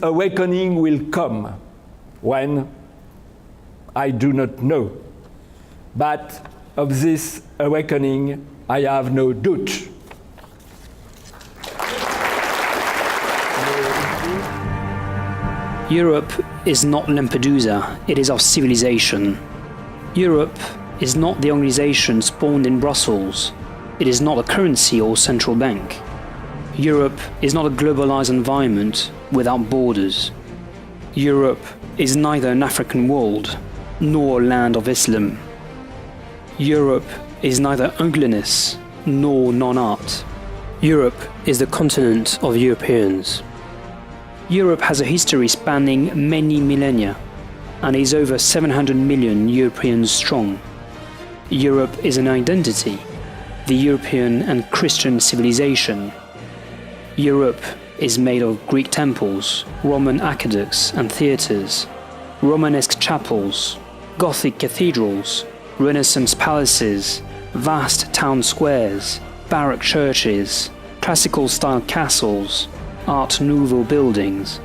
Awakening will come. When? I do not know. But of this awakening, I have no doubt. Europe is not Lampedusa, it is our civilization. Europe is not the organization spawned in Brussels. It is not a currency or central bank. Europe is not a globalized environment without borders. Europe is neither an African world nor a land of Islam. Europe is neither ugliness nor non-art. Europe is the continent of Europeans. Europe has a history spanning many millennia and is over 700 million Europeans strong. Europe is an identity, the European and Christian civilization. Europe is made of Greek temples, Roman aqueducts and theatres, Romanesque chapels, Gothic cathedrals, Renaissance palaces, vast town squares, Baroque churches, classical-style castles, Art Nouveau buildings.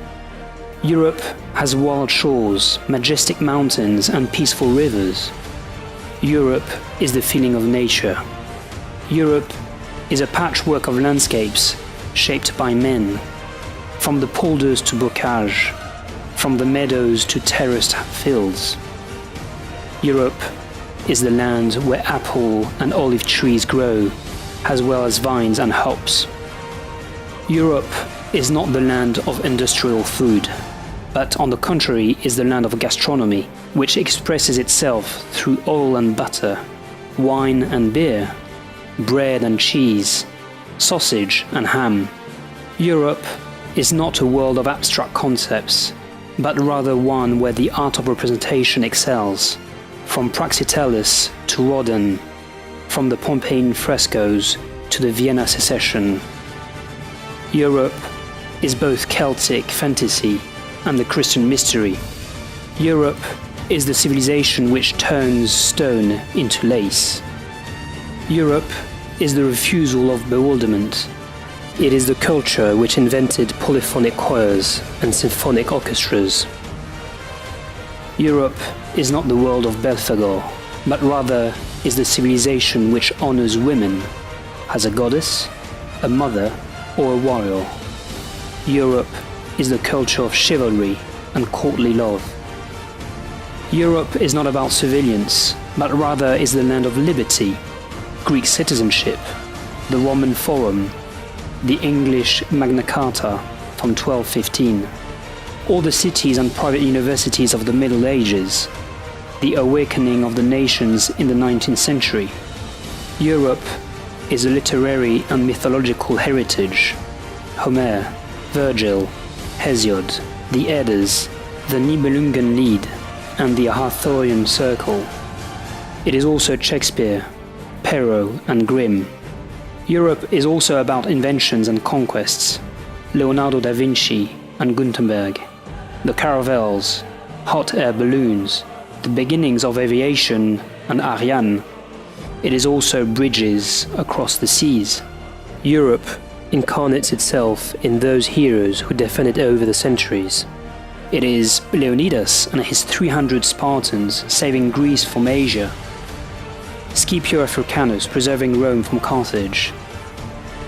Europe has wild shores, majestic mountains and peaceful rivers. Europe is the feeling of nature. Europe is a patchwork of landscapes shaped by men, from the polders to bocage, from the meadows to terraced fields. Europe is the land where apple and olive trees grow, as well as vines and hops. Europe is not the land of industrial food, but on the contrary is the land of gastronomy, which expresses itself through oil and butter, wine and beer, bread and cheese, sausage and ham. Europe is not a world of abstract concepts, but rather one where the art of representation excels, from Praxiteles to Rodin, from the Pompeian frescoes to the Vienna Secession. Europe is both Celtic fantasy and the Christian mystery. Europe is the civilization which turns stone into lace. Europe is the refusal of bewilderment. It is the culture which invented polyphonic choirs and symphonic orchestras. Europe is not the world of Belphegor, but rather is the civilization which honors women as a goddess, a mother, or a warrior. Europe is the culture of chivalry and courtly love. Europe is not about surveillance, but rather is the land of liberty, Greek citizenship, the Roman Forum, the English Magna Carta from 1215, all the cities and private universities of the Middle Ages, the awakening of the nations in the 19th century. Europe is a literary and mythological heritage. Homer, Virgil, Hesiod, the Eddas, the Nibelungen Lied, and the Arthurian Circle. It is also Shakespeare, Perrault, and Grimm. Europe is also about inventions and conquests. Leonardo da Vinci and Gutenberg, the caravels, hot air balloons, the beginnings of aviation, and Ariane. It is also bridges across the seas. Europe incarnates itself in those heroes who defended over the centuries. It is Leonidas and his 300 Spartans saving Greece from Asia, Scipio Africanus preserving Rome from Carthage,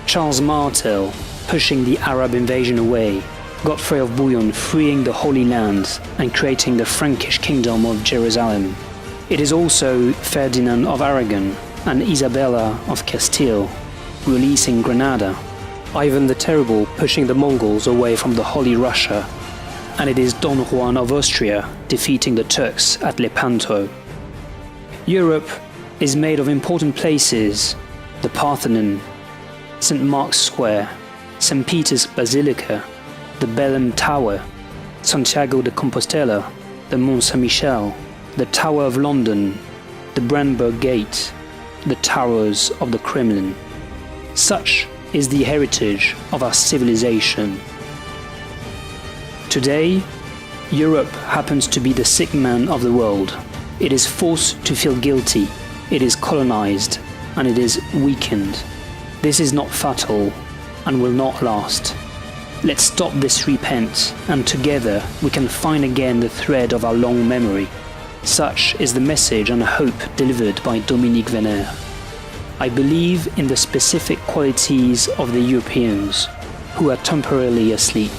Charles Martel pushing the Arab invasion away, Godfrey of Bouillon freeing the Holy Land and creating the Frankish kingdom of Jerusalem. It is also Ferdinand of Aragon and Isabella of Castile releasing Granada, Ivan the Terrible pushing the Mongols away from the Holy Russia, and it is Don Juan of Austria defeating the Turks at Lepanto. Europe is made of important places: the Parthenon, St. Mark's Square, St. Peter's Basilica, the Belém Tower, Santiago de Compostela, the Mont Saint-Michel, the Tower of London, the Brandenburg Gate, the towers of the Kremlin. Such is the heritage of our civilization. Today, Europe happens to be the sick man of the world. It is forced to feel guilty, it is colonized, and it is weakened. This is not fatal and will not last. Let's stop this repent, and together we can find again the thread of our long memory. Such is the message and hope delivered by Dominique Venner. I believe in the specific qualities of the Europeans, who are temporarily asleep.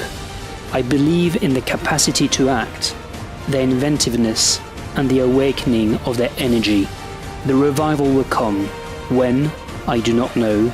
I believe in the capacity to act, their inventiveness, and the awakening of their energy. The revival will come. When? I do not know.